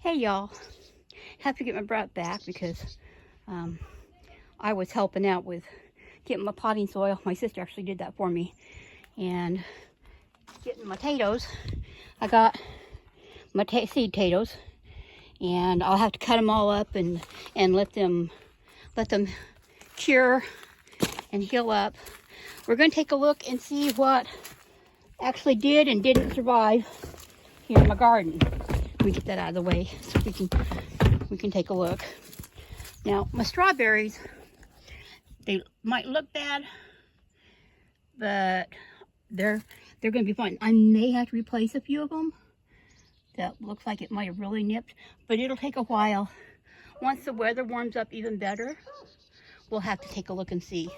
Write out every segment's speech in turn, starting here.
Hey y'all, have to get my brat back because I was helping out with getting my potting soil. My sister actually did that for me. And getting my potatoes. I got my seed potatoes, and I'll have to cut them all up and let them cure and heal up. We're going to take a look and see what actually did and didn't survive here in my garden. Let me get that out of the way so we can take a look. Now, my strawberries, they might look bad, but they're going to be fine. I may have to replace a few of them. That looks like it might have really nipped, but it'll take a while. Once the weather warms up even better, we'll have to take a look and see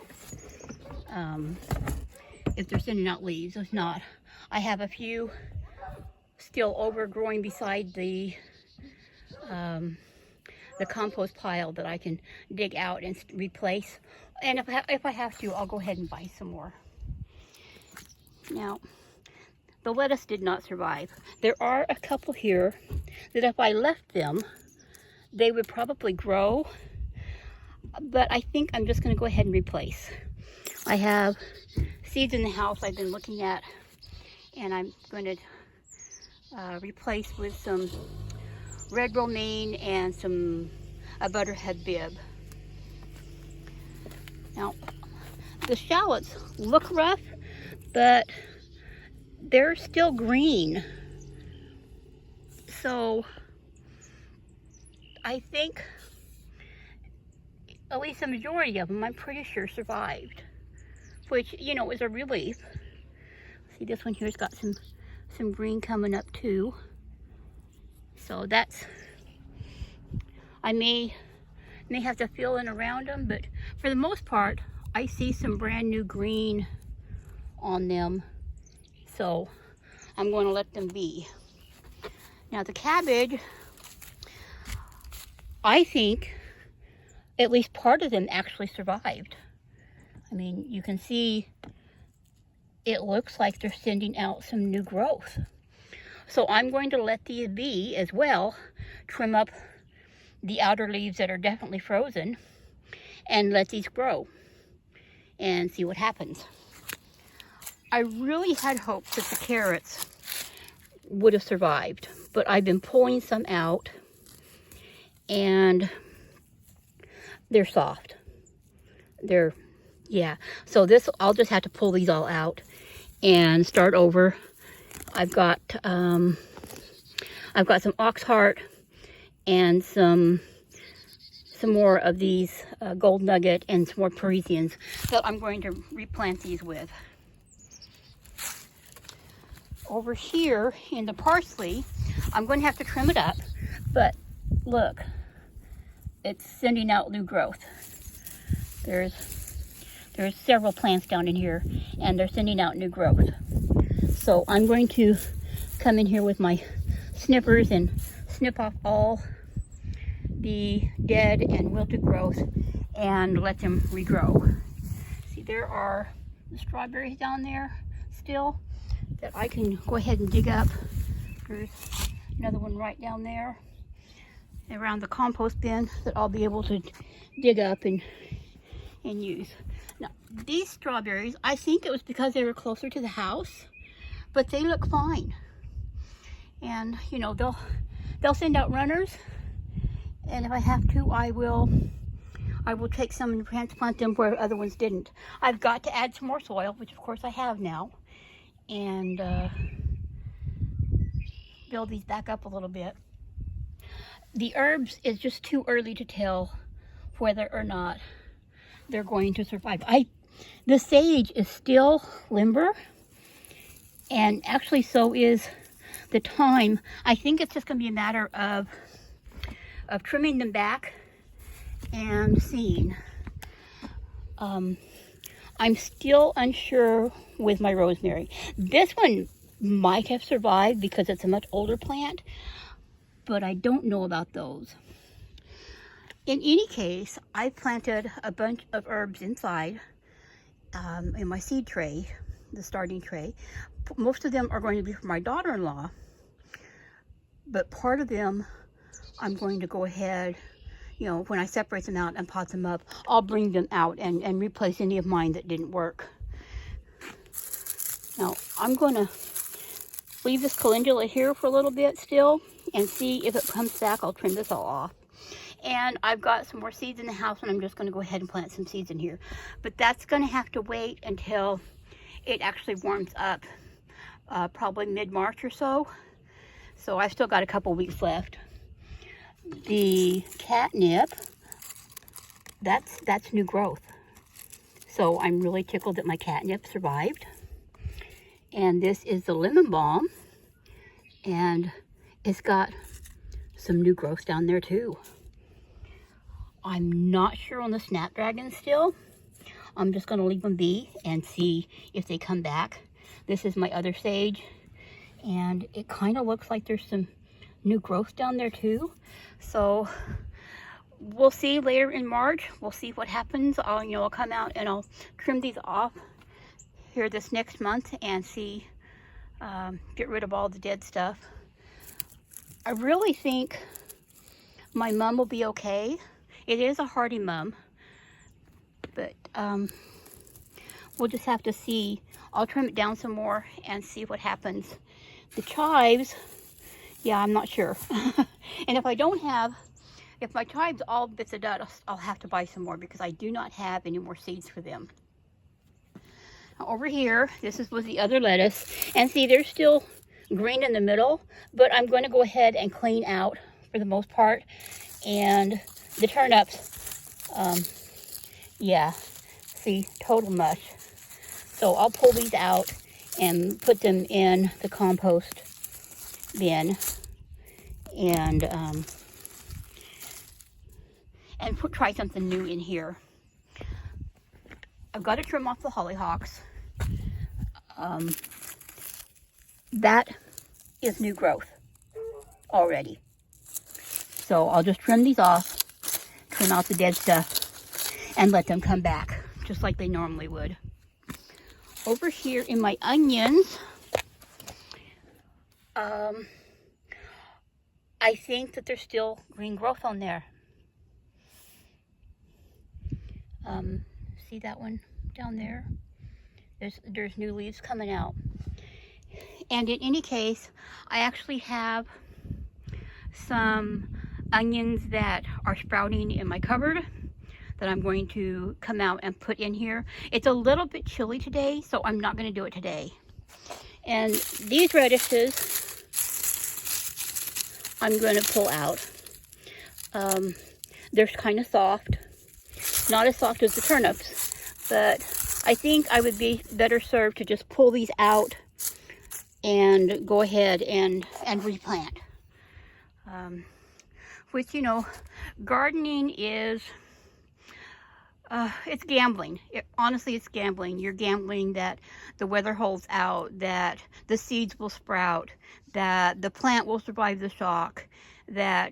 if they're sending out leaves. If not, I have a few still overgrowing beside the compost pile that I can dig out and replace. And if I have to, I'll go ahead and buy some more. Now, the lettuce did not survive. There are a couple here that if I left them, they would probably grow, but I think I'm just going to go ahead and replace. I have seeds in the house I've been looking at, and I'm going to replace with some red romaine and a butterhead bib. Now, the shallots look rough, but they're still green. So I think at least the majority of them, I'm pretty sure, survived, which, you know, is a relief. See, this one here's got some green coming up too. So that's, I may have to fill in around them, but for the most part, I see some brand new green on them. So I'm going to let them be. Now the cabbage, I think at least part of them actually survived. I mean, you can see it looks like they're sending out some new growth. So I'm going to let these be as well, trim up the outer leaves that are definitely frozen, and let these grow and see what happens. I really had hoped that the carrots would have survived, but I've been pulling some out and they're soft. Yeah. So I'll just have to pull these all out and start over. I've got some ox heart and some more of these gold nugget and some more Parisians that I'm going to replant these with. Over here in the parsley, I'm going to have to trim it up, but look, it's sending out new growth. There's several plants down in here, and they're sending out new growth. So I'm going to come in here with my snippers and snip off all the dead and wilted growth and let them regrow. See, there are the strawberries down there still that I can go ahead and dig up. There's another one right down there around the compost bin that I'll be able to dig up and use. Now, these strawberries, I think it was because they were closer to the house, but they look fine. And, you know, they'll send out runners, and if I have to, I will take some and transplant them where other ones didn't. I've got to add some more soil, which of course I have now, and build these back up a little bit. The herbs is just too early to tell whether or not they're going to survive. The sage is still limber, and actually so is the thyme. I think it's just going to be a matter of trimming them back and seeing. I'm still unsure with my rosemary. This one might have survived because it's a much older plant, but I don't know about those. In any case, I planted a bunch of herbs inside in my seed tray, the starting tray. Most of them are going to be for my daughter-in-law, but part of them I'm going to go ahead, you know, when I separate them out and pot them up, I'll bring them out and replace any of mine that didn't work. Now, I'm going to leave this calendula here for a little bit still and see if it comes back. I'll trim this all off. And I've got some more seeds in the house, and I'm just going to go ahead and plant some seeds in here. But that's going to have to wait until it actually warms up, probably mid-March or so. So I've still got a couple weeks left. The catnip, that's new growth. So I'm really tickled that my catnip survived. And this is the lemon balm, and it's got some new growth down there too. I'm not sure on the snapdragon still. I'm just going to leave them be and see if they come back. This is my other sage, and it kind of looks like there's some new growth down there too. So we'll see later in March. We'll see what happens. I'll come out and I'll trim these off here this next month and see, get rid of all the dead stuff. I really think my mum will be okay. It is a hardy mum, but we'll just have to see. I'll trim it down some more and see what happens. The chives, yeah, I'm not sure. And if my chives all bits of dust, I'll have to buy some more because I do not have any more seeds for them. Now over here, this was the other lettuce, and see, there's still green in the middle, but I'm going to go ahead and clean out for the most part. And the turnips, yeah, see, total mush. So I'll pull these out and put them in the compost bin, and try something new in here. I've got to trim off the hollyhocks. That is new growth already. So I'll just trim these off, trim out the dead stuff, and let them come back, just like they normally would. Over here in my onions, I think that there's still green growth on there. See that one down there? There's new leaves coming out. And in any case, I actually have some onions that are sprouting in my cupboard that I'm going to come out and put in here. It's a little bit chilly today, so I'm not going to do it today. And these radishes, I'm going to pull out. They're kind of soft. Not as soft as the turnips, but I think I would be better served to just pull these out and go ahead and replant. Which, you know, gardening is, it's gambling. Honestly, it's gambling. You're gambling that the weather holds out, that the seeds will sprout, that the plant will survive the shock, that,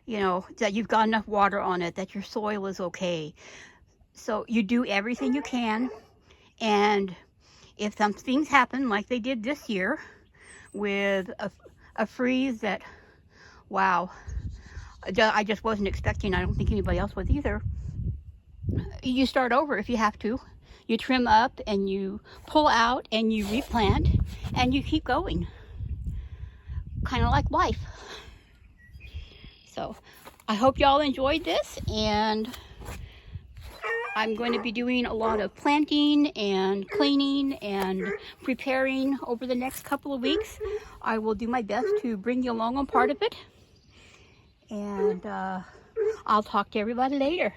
you know, that you've got enough water on it, that your soil is okay. So you do everything you can, and if some things happen like they did this year with a freeze that, wow, I just wasn't expecting. I don't think anybody else was either. You start over if you have to. You trim up and you pull out and you replant and you keep going. Kind of like life. So I hope y'all enjoyed this, and I'm going to be doing a lot of planting and cleaning and preparing over the next couple of weeks. I will do my best to bring you along on part of it, and I'll talk to everybody later.